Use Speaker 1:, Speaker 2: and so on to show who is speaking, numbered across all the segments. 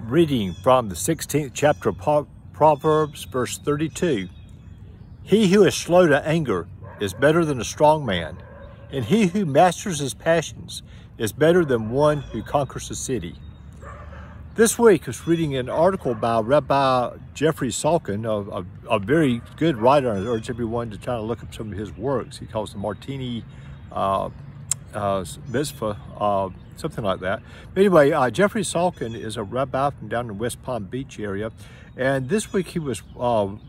Speaker 1: Reading from the 16th chapter of Proverbs, verse 32. He who is slow to anger is better than a strong man, and he who masters his passions is better than one who conquers a city. This week I was reading an article by Rabbi Jeffrey Salkin, a very good writer. I urge everyone to try to look up some of his works. He calls the Martini Mitzvah, something like that. But anyway, Jeffrey Salkin is a rabbi from down in West Palm Beach area, and this week he was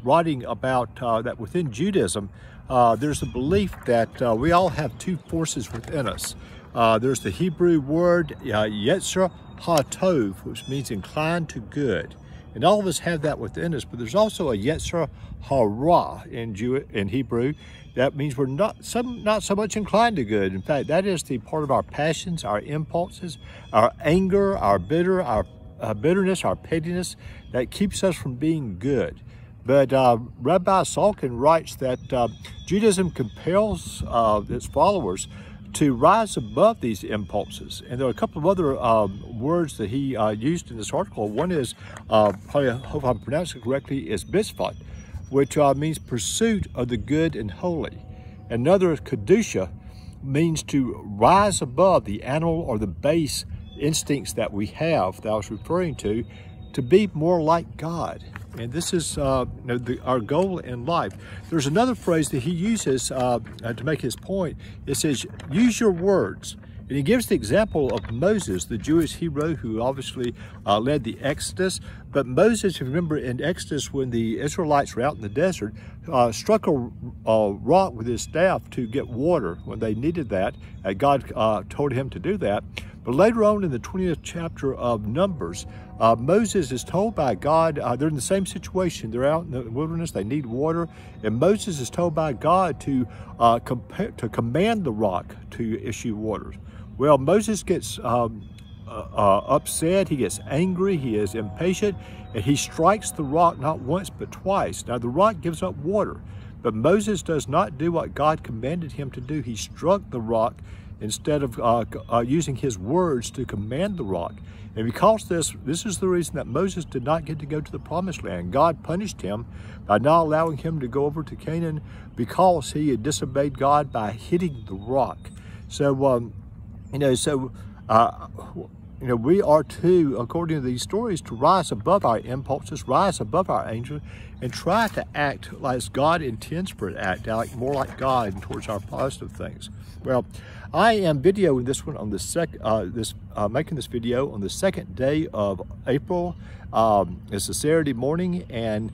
Speaker 1: writing about that within Judaism, there's a belief that we all have two forces within us. There's the Hebrew word Yetzer HaTov, which means inclined to good. And all of us have that within us, but there's also a Yetzer Hara in Hebrew. That means we're not so much inclined to good. In fact, that is the part of our passions, our impulses, our anger, our bitterness, our pettiness that keeps us from being good. But Rabbi Salkin writes that Judaism compels its followers to rise above these impulses. And there are a couple of other words that he used in this article. One is, probably, I hope I'm pronouncing it correctly, is mitzvah, which means pursuit of the good and holy. Another, kedusha, means to rise above the animal or the base instincts that we have, that I was referring to be more like God. And this is our goal in life. There's another phrase that he uses to make his point. It says, use your words. And he gives the example of Moses, the Jewish hero who obviously led the Exodus. But Moses, if you remember in Exodus, when the Israelites were out in the desert, struck a rock with his staff to get water when they needed that. God told him to do that. But later on in the 20th chapter of Numbers, Moses is told by God, they're in the same situation. They're out in the wilderness, they need water. And Moses is told by God to command the rock to issue water. Well, Moses gets upset, he gets angry, he is impatient, and he strikes the rock not once but twice. Now the rock gives up water, but Moses does not do what God commanded him to do. He struck the rock instead of using his words to command the rock. And because this is the reason that Moses did not get to go to the promised land. God punished him by not allowing him to go over to Canaan because he had disobeyed God by hitting the rock. So, we are to, according to these stories, to rise above our impulses, rise above our anger, and try to act like God intends for it to act, more like God and towards our positive things. Well, I am videoing this one on the making this video on the 2nd day of April. It's a Saturday morning, and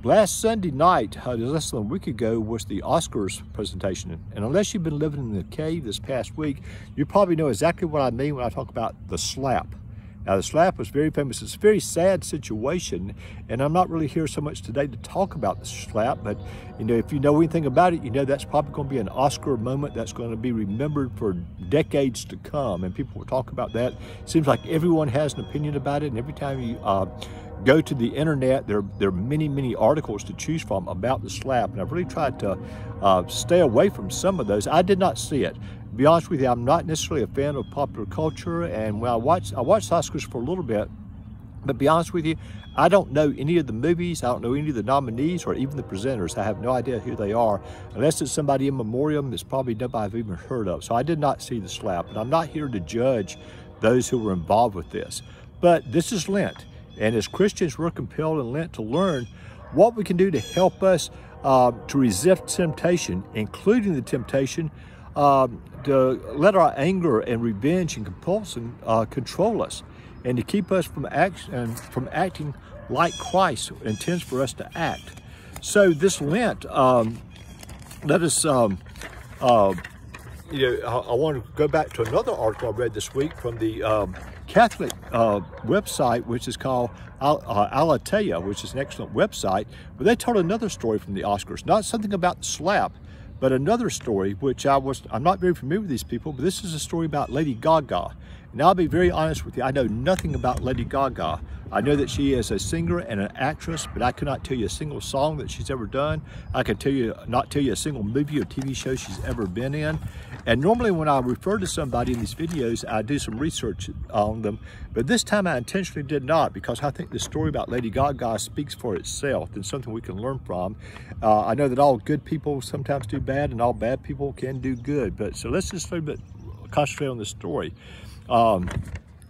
Speaker 1: last Sunday night, less than a week ago, was the Oscars presentation. And unless you've been living in the cave this past week, you probably know exactly what I mean when I talk about the slap. Now, the slap was very famous. It's a very sad situation, and I'm not really here so much today to talk about the slap, but if you know anything about it, that's probably going to be an Oscar moment that's going to be remembered for decades to come, and people will talk about that. It seems like everyone has an opinion about it, and every time you go to the internet, there are many articles to choose from about the slap, and I've really tried to stay away from some of those. I did not see it. To be honest with you, I'm not necessarily a fan of popular culture, and when I watched Oscars for a little bit, but to be honest with you, I don't know any of the movies, I don't know any of the nominees or even the presenters. I have no idea who they are. Unless it's somebody in memoriam, it's probably nobody I've even heard of. So I did not see the slap, and I'm not here to judge those who were involved with this. But this is Lent, and as Christians, we're compelled in Lent to learn what we can do to help us to resist temptation, including the temptation to let our anger and revenge and compulsion control us, and to keep us from acting like Christ intends for us to act. So this Lent, let us, I want to go back to another article I read this week from the Catholic website, which is called Aletheia, which is an excellent website, but they told another story from the Oscars, not something about the slap, but another story, which I'm not very familiar with these people, but this is a story about Lady Gaga. And I'll be very honest with you, I know nothing about Lady Gaga. I know that she is a singer and an actress, but I cannot tell you a single song that she's ever done. I can not tell you a single movie or TV show she's ever been in. And normally when I refer to somebody in these videos, I do some research on them. But this time I intentionally did not, because I think the story about Lady Gaga speaks for itself and something we can learn from. I know that all good people sometimes do bad and all bad people can do good. But so let's just a little bit concentrate on the story.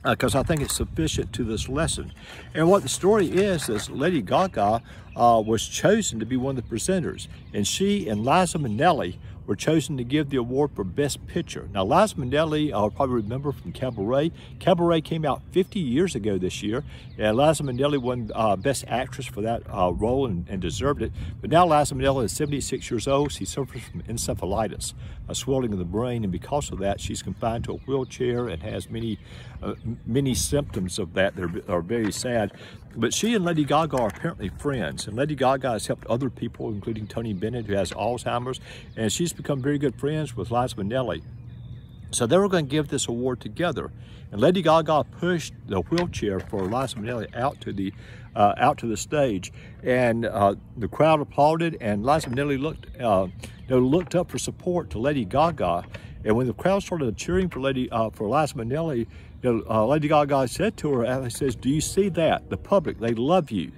Speaker 1: Because I think it's sufficient to this lesson. And what the story is Lady Gaga was chosen to be one of the presenters, and she and Liza Minnelli were chosen to give the award for Best Picture. Now, Liza Minnelli, I'll probably remember from Cabaret. Cabaret came out 50 years ago this year, and Liza Minnelli won Best Actress for that role and deserved it. But now Liza Minnelli is 76 years old. She suffers from encephalitis, a swelling of the brain, and because of that, she's confined to a wheelchair and has many symptoms of that are very sad. But she and Lady Gaga are apparently friends, and Lady Gaga has helped other people, including Tony Bennett, who has Alzheimer's, and she's become very good friends with Liza Minnelli. So they were going to give this award together, and Lady Gaga pushed the wheelchair for Liza Minnelli out to the stage, and the crowd applauded, and Liza Minnelli looked up for support to Lady Gaga. And when the crowd started cheering for Liza Minnelli, Lady Gaga said to her, says, "Do you see that? The public, they love you."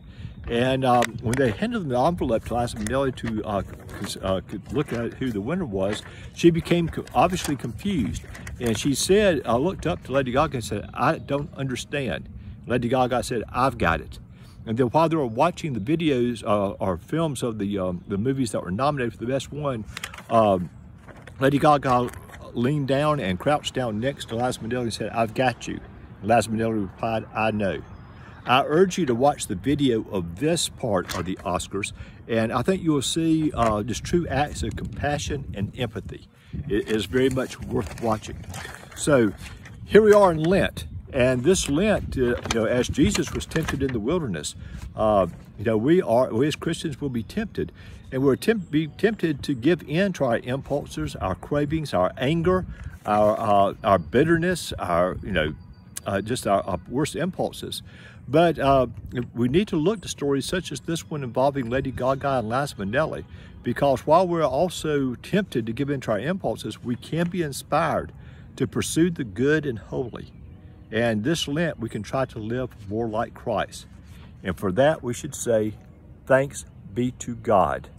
Speaker 1: And when they handed the envelope to Liza Minnelli to look at who the winner was, she became obviously confused. And she said, looked up to Lady Gaga and said, "I don't understand." Lady Gaga said, "I've got it." And then while they were watching the videos or films of the movies that were nominated for the best one, Lady Gaga leaned down and crouched down next to Liza Minnelli and said, "I've got you." Liza Minnelli replied, "I know." I urge you to watch the video of this part of the Oscars, and I think you will see just true acts of compassion and empathy. It is very much worth watching. So here we are in Lent, and this Lent, as Jesus was tempted in the wilderness, we as Christians will be tempted, and we're be tempted to give in to our impulses, our cravings, our anger, our bitterness, just our worst impulses. But we need to look to stories such as this one involving Lady Gaga and Liza Minnelli, because while we're also tempted to give in to our impulses, we can be inspired to pursue the good and holy. And this Lent, we can try to live more like Christ. And for that, we should say, thanks be to God.